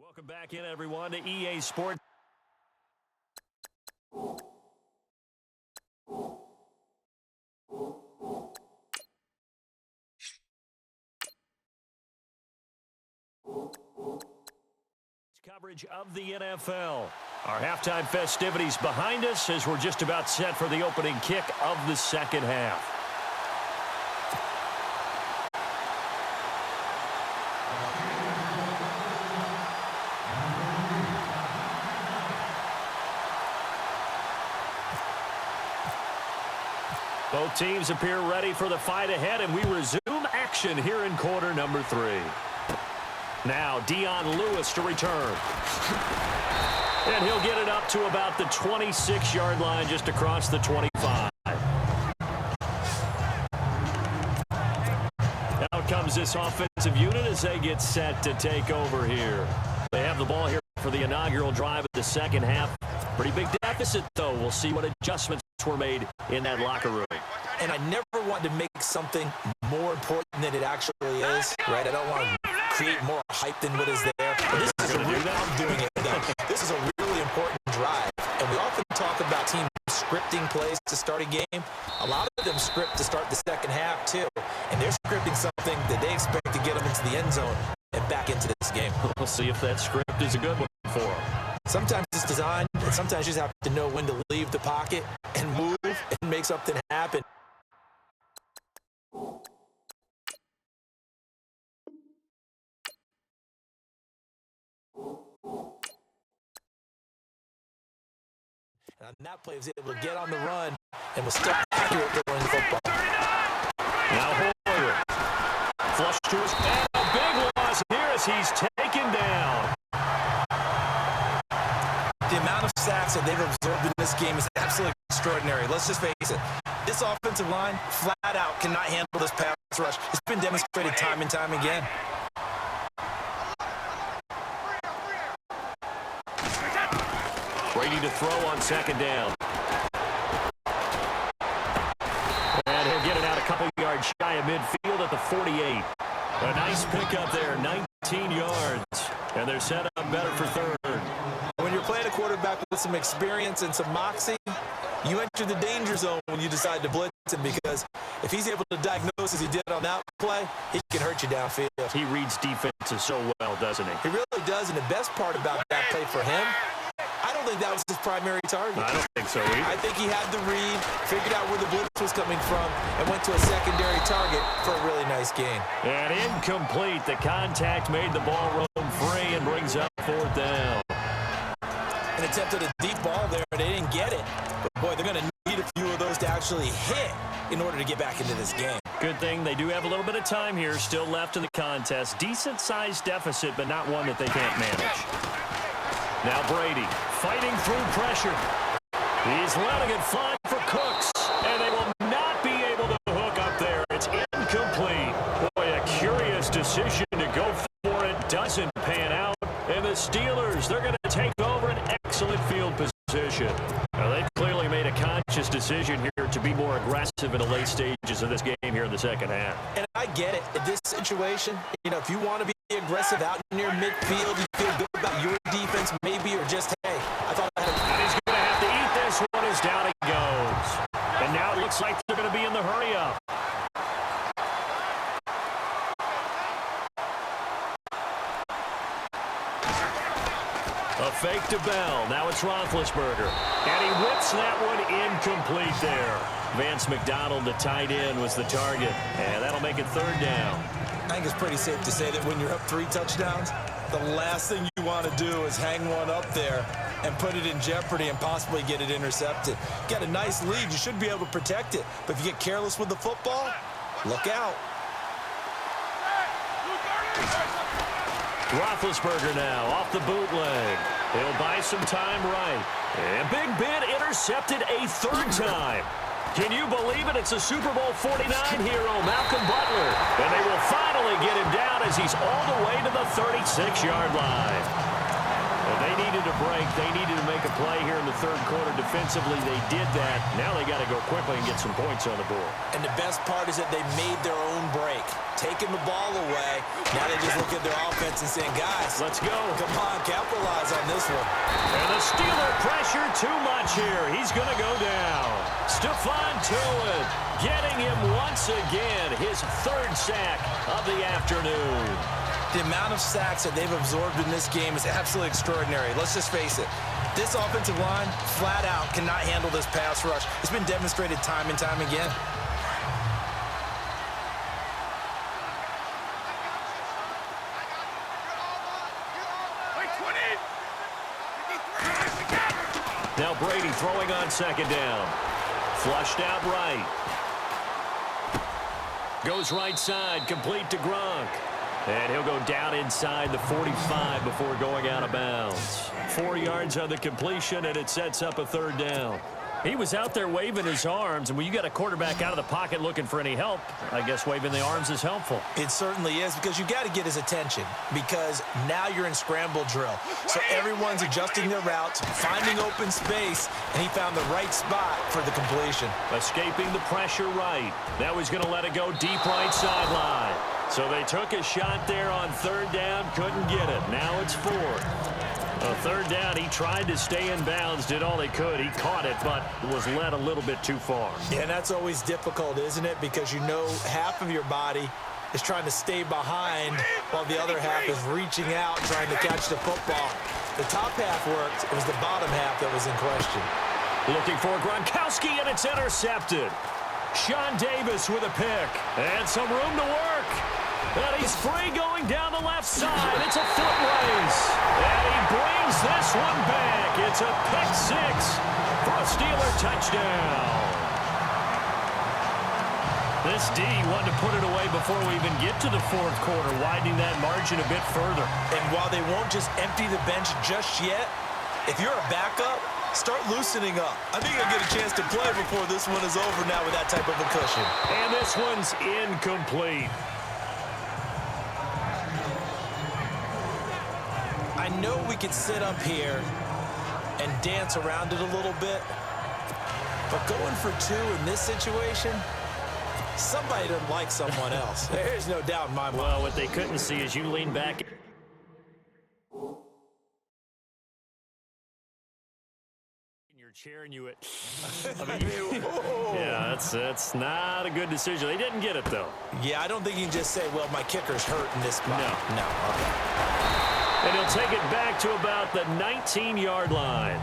Welcome back in, everyone, to EA Sports. Coverage of the NFL. Our halftime festivities behind us as we're just about set for the opening kick of the second half. Both teams appear ready for the fight ahead, and we resume action here in quarter number 3. Now, Dion Lewis to return. And he'll get it up to about the 26-yard line, just across the 25. Out comes this offensive unit as they get set to take over here. They have the ball here for the inaugural drive of the second half. Pretty big deficit, though. We'll see what adjustments were made in that locker room. And I never want to make something more important than it actually is, right? I don't want to create more hype than what is there. But this is This is a really important drive. And we often talk about team scripting plays to start a game. A lot of them script to start the second half, too. And they're scripting something that they expect to get them into the end zone and back into this game. We'll see if that script is a good one for them. Sometimes it's designed, and sometimes you just have to know when to leave the pocket and move and make something happen. And on that play, he was able to get on the run and was still accurate throwing the football. Now Hoyer. Flush to his head. A big loss here as he's taken down. The amount of sacks that they've absorbed in this game is absolutely extraordinary. Let's just face it. This offensive line, flat out, cannot handle this pass rush. It's been demonstrated time and time again. Brady to throw on second down. And he'll get it out a couple yards shy of midfield at the 48. A nice pickup there, 19 yards. And they're set up better for third. When you're playing a quarterback with some experience and some moxie, you enter the danger zone when you decide to blitz him, because if he's able to diagnose as he did on that play, he can hurt you downfield. He reads defenses so well, doesn't he? He really does, and the best part about that play for him, I don't think that was his primary target. I don't think so either. I think he had the read, figured out where the blitz was coming from, and went to a secondary target for a really nice gain. And incomplete. The contact made the ball roam free and brings up fourth down. An attempt at a deep ball there, but they didn't get it. But boy, they're going to need a few of those to actually hit in order to get back into this game. Good thing they do have a little bit of time here still left in the contest. Decent-sized deficit, but not one that they can't manage. Now Brady fighting through pressure. He's letting it fly for Cooks, and they will not be able to hook up there. It's incomplete. Boy, a curious decision to go for it. Doesn't pan out. And the Steelers, they're going to take over an excellent field position. Now, they clearly made a conscious decision here to be more aggressive in the late stages of this game here in the second half. And I get it. In this situation, if you want to be aggressive out near midfield, you feel good about your defense maybe, or just, hey, I thought I had a... And he's going to have to eat this one as down he goes. And now it looks like they're going to be in the hurry-up. A fake to Bell. Now it's Roethlisberger. And he whips that one incomplete there. Vance McDonald, the tight end, was the target. And that'll make it third down. I think it's pretty safe to say that when you're up 3 touchdowns, the last thing you want to do is hang one up there and put it in jeopardy and possibly get it intercepted. Got a nice lead. You should be able to protect it. But if you get careless with the football, look out. Roethlisberger now off the bootleg. He'll buy some time right. And Big Ben intercepted a third time. Can you believe it? It's a Super Bowl 49 hero, Malcolm Butler. And they will finally get him down as he's all the way to the 36-yard line. Well, they needed a break. They needed to make a play here in the third quarter. Defensively, they did that. Now they got to go quickly and get some points on the board. And the best part is that they made their own break. Taking the ball away. Now they just look at their offense and saying, guys, let's go. Come on, capitalize on this one. And the Steeler pressure too much here. He's going to go down. Stephon Tuitt getting him once again. His third sack of the afternoon. The amount of sacks that they've absorbed in this game is absolutely extraordinary. Let's just face it. This offensive line, flat out, cannot handle this pass rush. It's been demonstrated time and time again. Now Brady throwing on second down. Flushed out right. Goes right side, complete to Gronk. And he'll go down inside the 45 before going out of bounds. 4 yards on the completion, and it sets up a third down. He was out there waving his arms, and when you got a quarterback out of the pocket looking for any help, I guess waving the arms is helpful. It certainly is, because you got to get his attention, because now you're in scramble drill. So everyone's adjusting their routes, finding open space, and he found the right spot for the completion. Escaping the pressure right. Now he's going to let it go deep right sideline. So they took a shot there on third down, couldn't get it. Now it's fourth. Third down, he tried to stay in bounds, did all he could. He caught it, but was led a little bit too far. Yeah, and that's always difficult, isn't it? Because you know half of your body is trying to stay behind while the other half is reaching out, trying to catch the football. The top half worked. It was the bottom half that was in question. Looking for Gronkowski, and it's intercepted. Sean Davis with a pick. And some room to work. And he's free going down the left side. It's a foot race. And he brings this one back. It's a pick six for a Steeler touchdown. This D wanted to put it away before we even get to the fourth quarter, widening that margin a bit further. And while they won't just empty the bench just yet, if you're a backup, start loosening up. I think you'll get a chance to play before this one is over now with that type of a cushion. And this one's incomplete. I know we could sit up here and dance around it a little bit, but going for two in this situation, somebody doesn't like someone else. There's no doubt in my mind. Well, what they couldn't see is you lean back in your chair and you yeah, that's not a good decision. They didn't get it, though. Yeah, I don't think you can just say, well, my kicker's hurt in this spot. No. Okay. And he'll take it back to about the 19-yard line.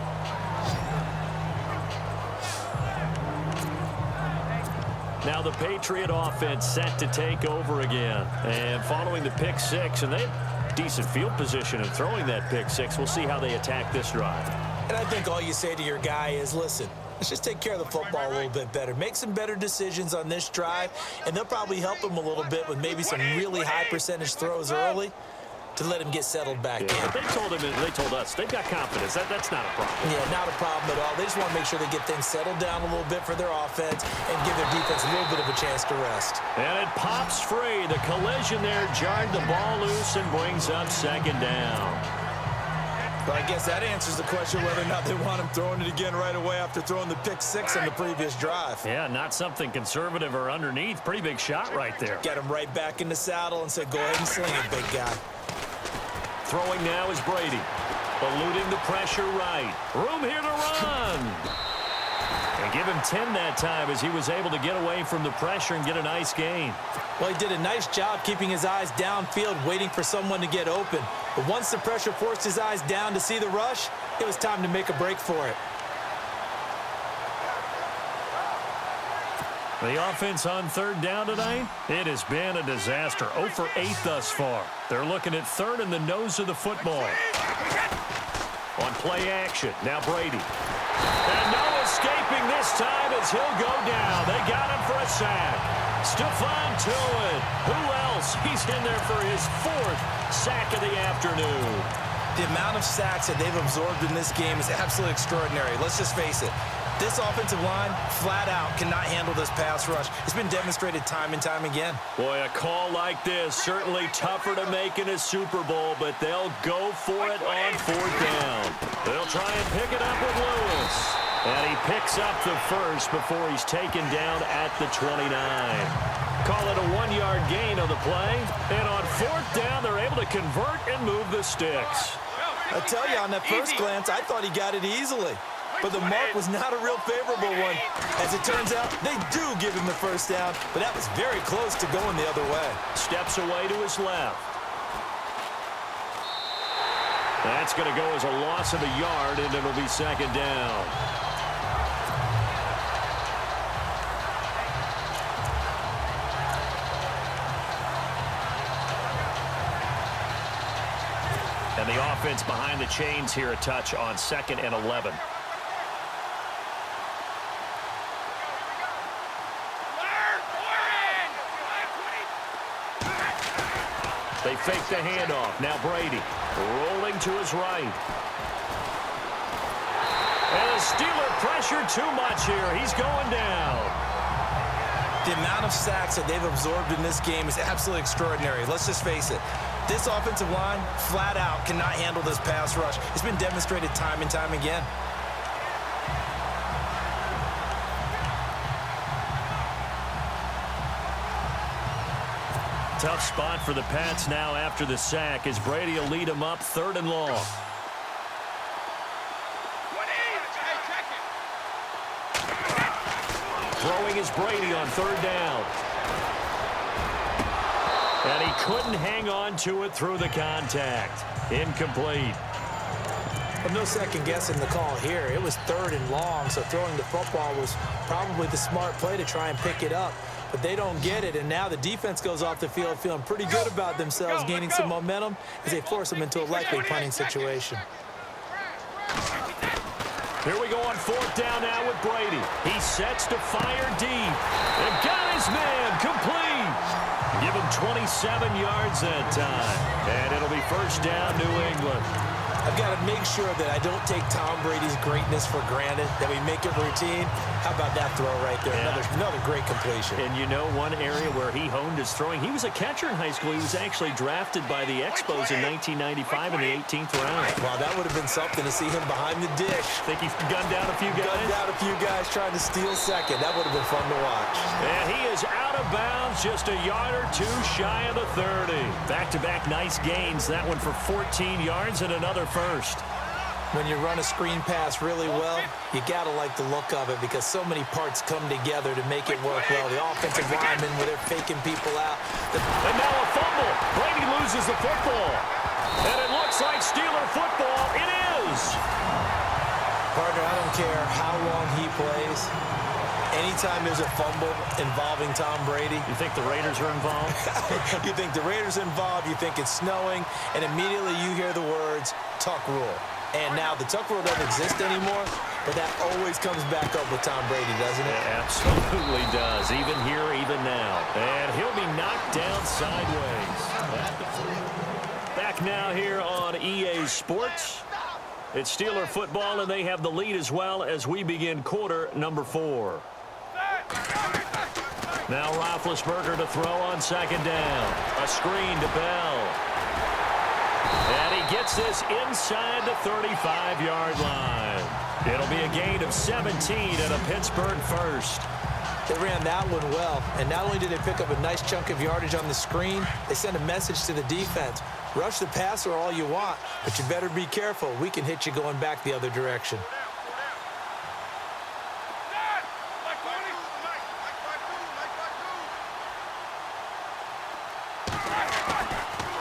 Now the Patriot offense set to take over again. And following the pick six, and they have decent field position in throwing that pick six. We'll see how they attack this drive. And I think all you say to your guy is, listen, let's just take care of the football a little bit better. Make some better decisions on this drive, and they'll probably help him a little bit with maybe some really high percentage throws early to let him get settled back in. They told us they've got confidence. That's not a problem. Yeah, not a problem at all. They just want to make sure they get things settled down a little bit for their offense and give their defense a little bit of a chance to rest. And it pops free. The collision there jarred the ball loose and brings up second down. But I guess that answers the question whether or not they want him throwing it again right away after throwing the pick six on the previous drive. Yeah, not something conservative or underneath. Pretty big shot right there. Get him right back in the saddle and say, go ahead and sling it, big guy. Throwing now is Brady. Eluding the pressure right. Room here to run. And give him 10 that time as he was able to get away from the pressure and get a nice gain. Well, he did a nice job keeping his eyes downfield, waiting for someone to get open. But once the pressure forced his eyes down to see the rush, it was time to make a break for it. The offense on third down tonight, it has been a disaster. 0 for 8 thus far. They're looking at third in the nose of the football. On play action, now Brady. And no escaping this time as he'll go down. They got him for a sack. Stephon Tuitt. Who else? He's in there for his 4th sack of the afternoon. The amount of sacks that they've absorbed in this game is absolutely extraordinary. Let's just face it. This offensive line, flat out, cannot handle this pass rush. It's been demonstrated time and time again. Boy, a call like this, certainly tougher to make in a Super Bowl, but they'll go for it on 4th down. They'll try and pick it up with Lewis. And he picks up the first before he's taken down at the 29. Call it a 1-yard gain on the play. And on 4th down, they're able to convert and move the sticks. I tell you, on that first glance, I thought he got it easily. But the mark was not a real favorable one. As it turns out, they do give him the first down, but that was very close to going the other way. Steps away to his left. That's going to go as a loss of a yard, and it'll be 2nd down. And the offense behind the chains here a touch on 2nd and 11. They fake the handoff. Now Brady rolling to his right. And the Steeler pressure too much here. He's going down. The amount of sacks that they've absorbed in this game is absolutely extraordinary. Let's just face it. This offensive line, flat out, cannot handle this pass rush. It's been demonstrated time and time again. Tough spot for the Pats now after the sack as Brady will lead them up 3rd and long. Throwing is Brady on 3rd down. And he couldn't hang on to it through the contact. Incomplete. Well, no second guessing the call here. It was 3rd and long, so throwing the football was probably the smart play to try and pick it up. But they don't get it, and now the defense goes off the field feeling pretty good about themselves, gaining some momentum as they force them into a likely punting situation. Here we go on 4th down now with Brady. He sets to fire deep. And got his man complete. Give him 27 yards that time. And it'll be 1st down, New England. I've got to make sure that I don't take Tom Brady's greatness for granted, that we make it routine. How about that throw right there? Yeah. Another great completion. And you know one area where he honed his throwing, he was a catcher in high school. He was actually drafted by the Expos in 1995 in the 18th round. Wow, that would have been something to see him behind the dish. Think he's gunned down a few guys? Gunned down a few guys trying to steal second. That would have been fun to watch. And he is out of bounds, just a yard or two shy of the 30. Back-to-back nice gains. That one for 14 yards and another first. When you run a screen pass really well, you got to like the look of it because so many parts come together to make it work well. The offensive linemen, where they're faking people out. And now a fumble. Brady loses the football. And it looks like Steeler football. It is. Partner, I don't care how long he plays. Anytime there's a fumble involving Tom Brady. You think the Raiders are involved? You think the Raiders are involved, you think it's snowing, and immediately you hear the words, tuck rule. And now the tuck rule doesn't exist anymore, but that always comes back up with Tom Brady, doesn't it? It absolutely does, even here, even now. And he'll be knocked down sideways. Back now here on EA Sports. It's Steeler football, and they have the lead as well as we begin quarter number 4. Now Roethlisberger to throw on 2nd down. A screen to Bell. And he gets this inside the 35-yard line. It'll be a gain of 17 and a Pittsburgh first. They ran that one well, and not only did they pick up a nice chunk of yardage on the screen, they sent a message to the defense. Rush the passer all you want, but you better be careful. We can hit you going back the other direction.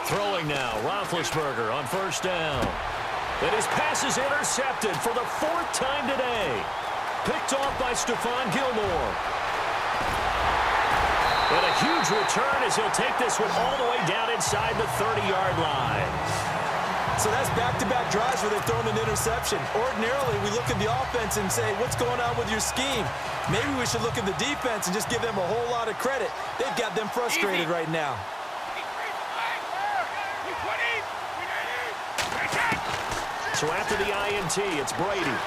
Throwing now, Roethlisberger on 1st down. And his pass is intercepted for the 4th time today. Picked off by Stephon Gilmore. And a huge return as he'll take this one all the way down inside the 30-yard line. So that's back-to-back drives where they've thrown an interception. Ordinarily, we look at the offense and say, what's going on with your scheme? Maybe we should look at the defense and just give them a whole lot of credit. They've got them frustrated right now. So after the INT, it's Brady.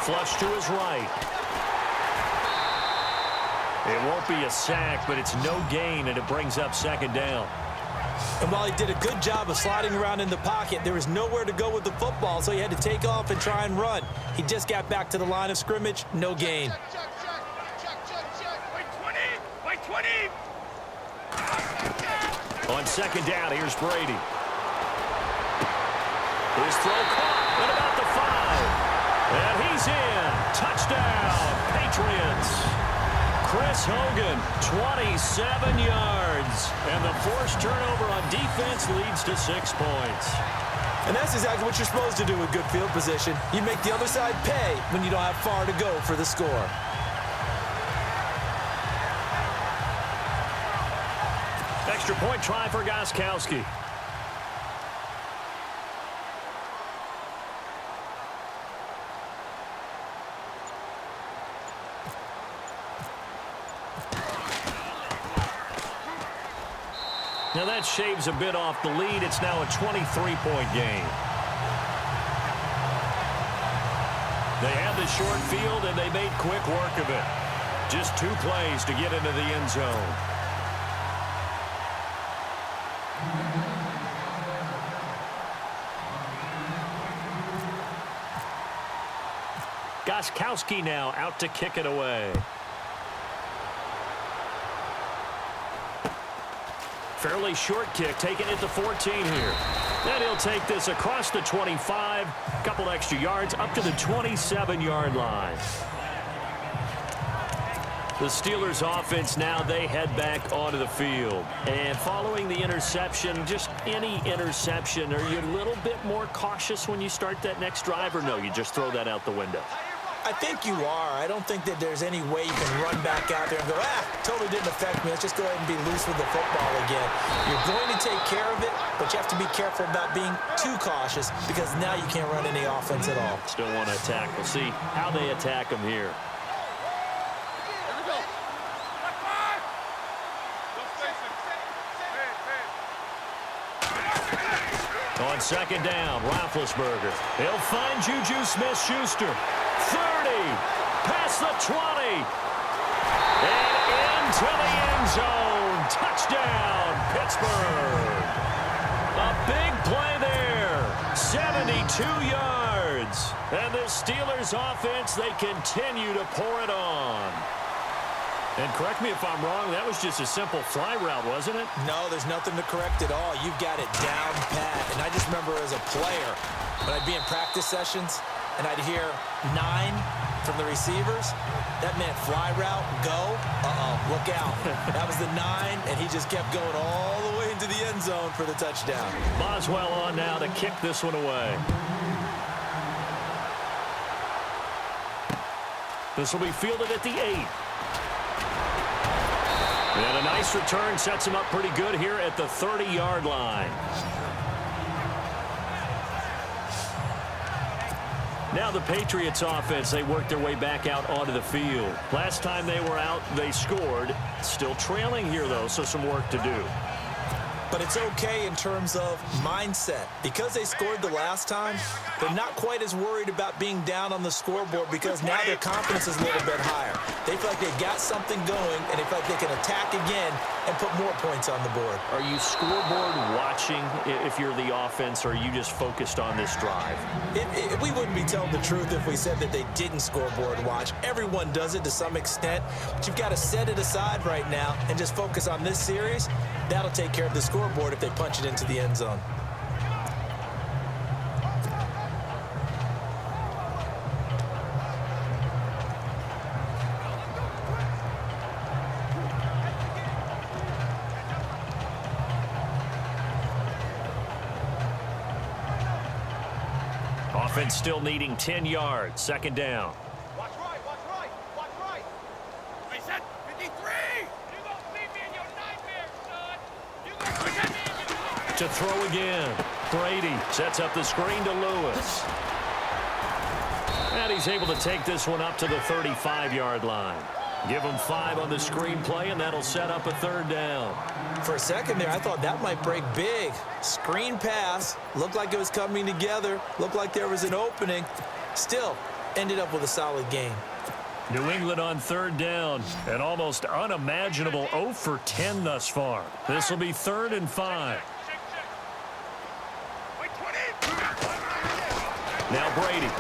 Flush to his right. It won't be a sack, but it's no gain, and it brings up second down. And while he did a good job of sliding around in the pocket, there was nowhere to go with the football, so he had to take off and try and run. He just got back to the line of scrimmage, no gain. On second down, here's Brady. His throw caught at about the 5. And he's in. Touchdown, Patriots. Chris Hogan, 27 yards. And the forced turnover on defense leads to 6 points. And that's exactly what you're supposed to do with good field position. You make the other side pay when you don't have far to go for the score. Extra point try for Gostkowski. Now that shaves a bit off the lead. It's now a 23-point game. They have the short field, and they made quick work of it. Just 2 plays to get into the end zone. Gostkowski now out to kick it away. Fairly short kick, taking it to 14 here. Then he'll take this across the 25, a couple extra yards, up to the 27-yard line. The Steelers offense now, they head back onto the field. And following the interception, just any interception, are you a little bit more cautious when you start that next drive, or no, you just throw that out the window? I think you are. I don't think that there's any way you can run back out there and go, totally didn't affect me. Let's just go ahead and be loose with the football again. You're going to take care of it, but you have to be careful about being too cautious because now you can't run any offense at all. Still want to attack. We'll see how they attack him here. On second down, Roethlisberger. He'll find Juju Smith-Schuster. 30, past the 20, and into the end zone. Touchdown, Pittsburgh. A big play there, 72 yards. And the Steelers offense, they continue to pour it on. And correct me if I'm wrong, that was just a simple fly route, wasn't it? No, there's nothing to correct at all. You've got it down pat. And I just remember as a player, when I'd be in practice sessions, and I'd hear 9 from the receivers, that meant fly route, go, look out. That was the 9, and he just kept going all the way into the end zone for the touchdown. Boswell on now to kick this one away. This will be fielded at the 8. And a nice return sets him up pretty good here at the 30-yard line. Now the Patriots offense, they worked their way back out onto the field. Last time they were out, they scored. Still trailing here, though, so some work to do. But it's okay in terms of mindset. Because they scored the last time, they're not quite as worried about being down on the scoreboard because now their confidence is a little bit higher. They feel like they've got something going, and they feel like they can attack again and put more points on the board. Are you scoreboard watching if you're the offense, or are you just focused on this drive? We wouldn't be telling the truth if we said that they didn't scoreboard watch. Everyone does it to some extent, but you've got to set it aside right now and just focus on this series. That'll take care of the scoreboard if they punch it into the end zone. Offense still needing 10 yards. Second down. Watch right, watch right, watch right. Reset, 53. You gonna see me in your nightmares, son. You gonna see me in your nightmares. To throw again. Brady sets up the screen to Lewis. And he's able to take this one up to the 35-yard line. Give him 5 on the screenplay, and that'll set up a third down. For a second there, I thought that might break big. Screen pass. Looked like it was coming together. Looked like there was an opening. Still, ended up with a solid gain. New England on third down. An almost unimaginable 0 for 10 thus far. This will be 3rd and 5. Now Brady.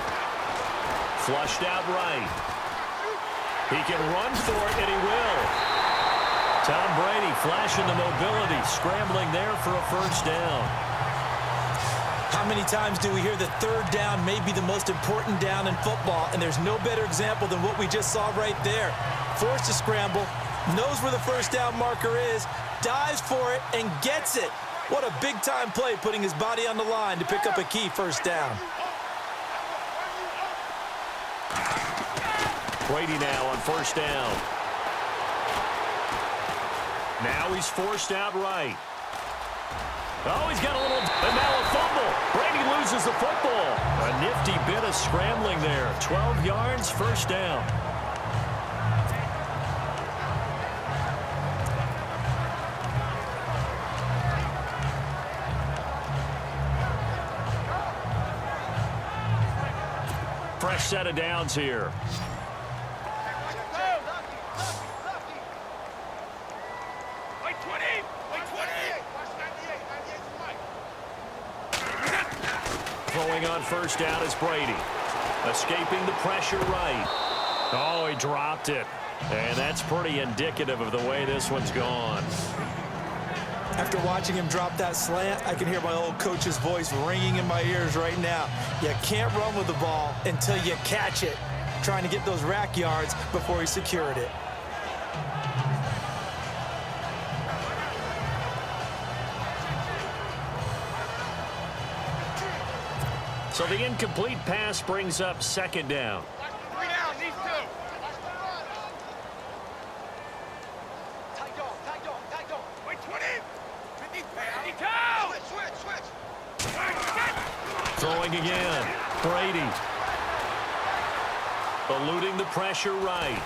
Flushed out right. He can run for it, and he will. Tom Brady flashing the mobility, scrambling there for a first down. How many times do we hear that third down may be the most important down in football, and there's no better example than what we just saw right there. Forced to scramble, knows where the first down marker is, dives for it, and gets it. What a big-time play, putting his body on the line to pick up a key first down. Brady now on first down. Now he's forced out right. Oh, he's got a little, and now a fumble. Brady loses the football. A nifty bit of scrambling there. 12 yards, first down. Fresh set of downs here. Throwing on first down is Brady. Escaping the pressure right. Oh, he dropped it. And that's pretty indicative of the way this one's gone. After watching him drop that slant, I can hear my old coach's voice ringing in my ears right now. You can't run with the ball until you catch it. Trying to get those rack yards before he secured it. So the incomplete pass brings up second down. 3 down, these two. Wait, 20. 52. Switch. Throwing again. Brady. Eluding the pressure right.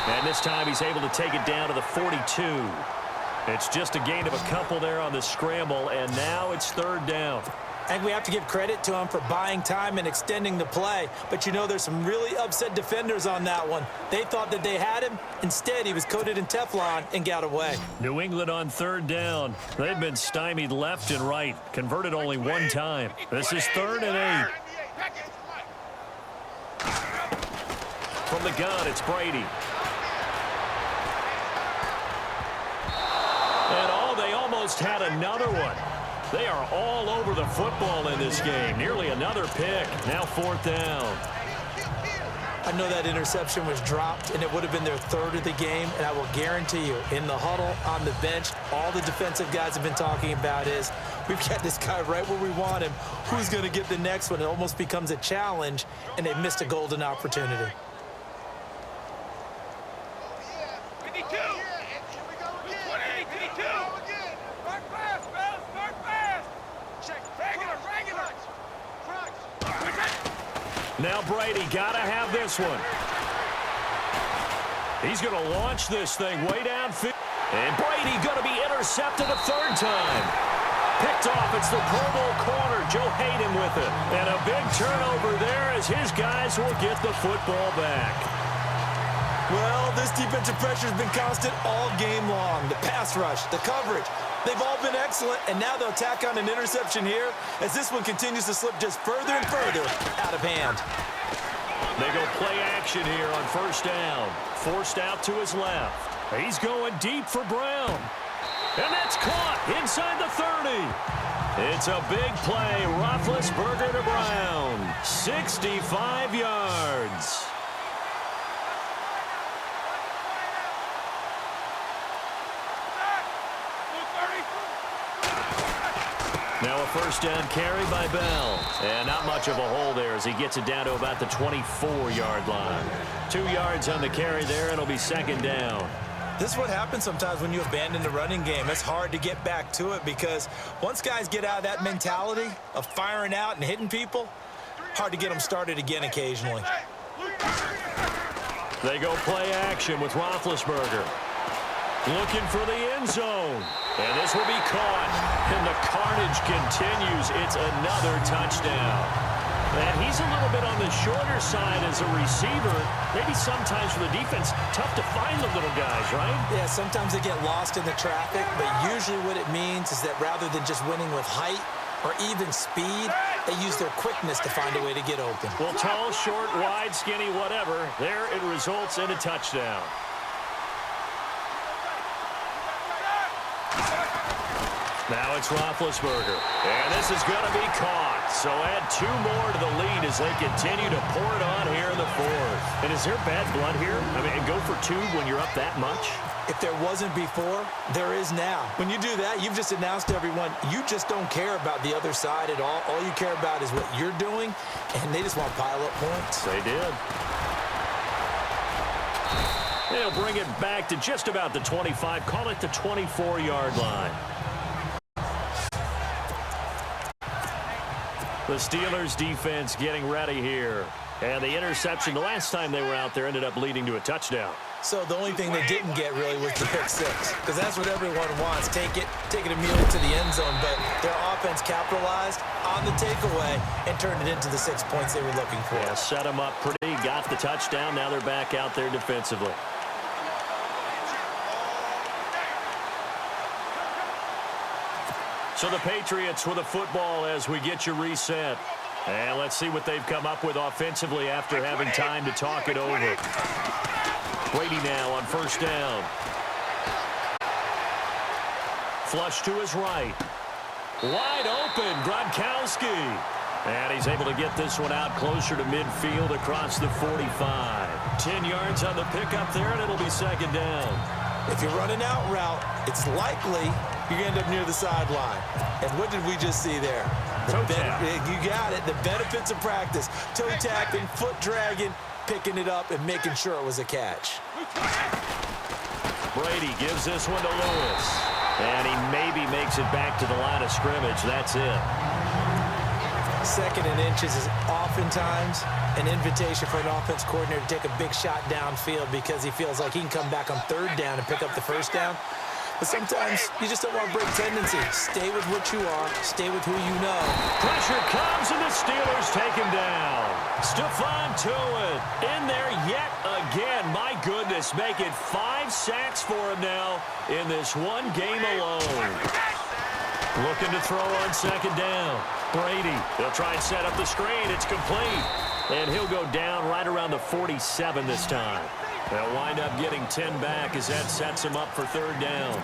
And this time he's able to take it down to the 42. It's just a gain of a couple there on the scramble, and now it's third down. I think we have to give credit to him for buying time and extending the play. But, you know, there's some really upset defenders on that one. They thought that they had him. Instead, he was coated in Teflon and got away. New England on third down. They've been stymied left and right. Converted only one time. This is 3rd and 8. From the gun, it's Brady. And they almost had another one. They are all over the football in this game. Nearly another pick. Now 4th down. I know that interception was dropped, and it would have been their 3rd of the game, and I will guarantee you, in the huddle, on the bench, all the defensive guys have been talking about is, we've got this guy right where we want him. Who's going to get the next one? It almost becomes a challenge, and they missed a golden opportunity. 52. 52. Start fast, fellas. Start fast. Check. Regular. Now Brady got to have this one. He's going to launch this thing way downfield. And Brady going to be intercepted a 3rd time. Picked off. It's the Pro Bowl corner, Joe Hayden, with it. And a big turnover there as his guys will get the football back. Well, this defensive pressure has been constant all game long. The pass rush, the coverage, they've all been excellent, and now they'll tack on an interception here as this one continues to slip just further and further out of hand. They go play action here on first down. Forced out to his left. He's going deep for Brown. And that's caught inside the 30. It's a big play. Roethlisberger to Brown. 65 yards. Now a first down carry by Bell. And not much of a hole there as he gets it down to about the 24-yard line. 2 yards on the carry there. It'll be second down. This is what happens sometimes when you abandon the running game. It's hard to get back to it because once guys get out of that mentality of firing out and hitting people, hard to get them started again occasionally. They go play action with Roethlisberger. Looking for the end zone. And this will be caught. And the carnage continues. It's another touchdown. And he's a little bit on the shorter side as a receiver. Maybe sometimes for the defense, tough to find the little guys, right? Yeah, sometimes they get lost in the traffic, but usually what it means is that rather than just winning with height or even speed, they use their quickness to find a way to get open. Well, tall, short, wide, skinny, whatever, there it results in a touchdown. Now it's Roethlisberger, and this is going to be caught. So add 2 more to the lead as they continue to pour it on here in the 4th. And is there bad blood here? I mean, and go for 2 when you're up that much? If there wasn't before, there is now. When you do that, you've just announced to everyone, you just don't care about the other side at all. All you care about is what you're doing, and they just want to pile up points. They did. They'll bring it back to just about the 25. Call it the 24-yard line. The Steelers defense getting ready here. And the interception the last time they were out there ended up leading to a touchdown. So the only thing they didn't get really was the pick 6, because that's what everyone wants. Take it immediately to the end zone, but their offense capitalized on the takeaway and turned it into the 6 points they were looking for. Yeah, set them up pretty, got the touchdown. Now they're back out there defensively. So the Patriots with the football as we get you reset. And let's see what they've come up with offensively after having time to talk it over. Brady now on 1st down. Flush to his right. Wide open, Gronkowski. And he's able to get this one out closer to midfield across the 45. 10 yards on the pickup there, and it'll be 2nd down. If you're running out route, it's likely you're going to end up near the sideline. And what did we just see there? Toe tap. You got it. The benefits of practice. Toe tapping, foot dragging, picking it up, and making sure it was a catch. Brady gives this one to Lewis. And he maybe makes it back to the line of scrimmage. That's it. 2nd and inches is oftentimes an invitation for an offense coordinator to take a big shot downfield because he feels like he can come back on 3rd down and pick up the 1st down. But sometimes you just don't want to break tendency. Stay with what you are. Stay with who you know. Pressure comes, and the Steelers take him down. Stephon Tuitt in there yet again. My goodness, making 5 sacks for him now in this one game alone. Looking to throw on 2nd down. Brady, they'll try and set up the screen. It's complete. And he'll go down right around the 47 this time. They'll wind up getting 10 back as that sets him up for 3rd down.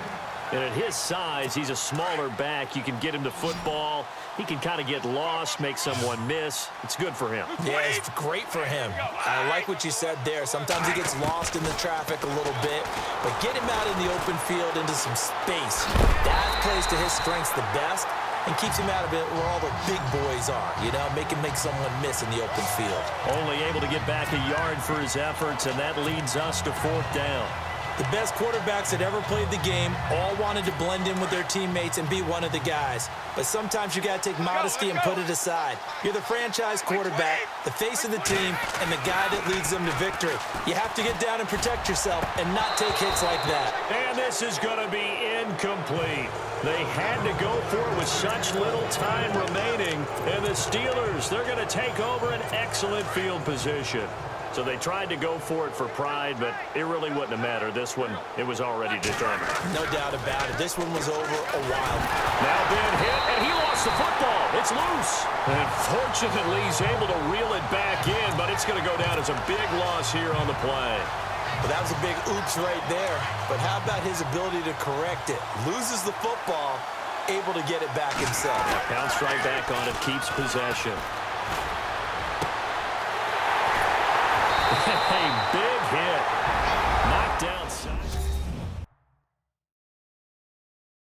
And at his size, he's a smaller back. You can get him to football. He can kind of get lost, make someone miss. It's good for him. Yeah, it's great for him. I like what you said there. Sometimes he gets lost in the traffic a little bit, but get him out in the open field into some space. That plays to his strengths the best and keeps him out of it where all the big boys are, you know, make someone miss in the open field. Only able to get back a yard for his efforts, and that leads us to 4th down. The best quarterbacks that ever played the game all wanted to blend in with their teammates and be one of the guys. But sometimes you got to take modesty and put it aside. You're the franchise quarterback, the face of the team, and the guy that leads them to victory. You have to get down and protect yourself and not take hits like that. And this is going to be incomplete. They had to go for it with such little time remaining. And the Steelers, they're going to take over an excellent field position. So they tried to go for it for pride, but it really wouldn't have mattered. This one, it was already determined. No doubt about it. This one was over a while. Now Ben hit, and he lost the football. It's loose. And fortunately, he's able to reel it back in, but it's going to go down as a big loss here on the play. Well, that was a big oops right there. But how about his ability to correct it? Loses the football, able to get it back himself. Bounced right back on it, keeps possession. A big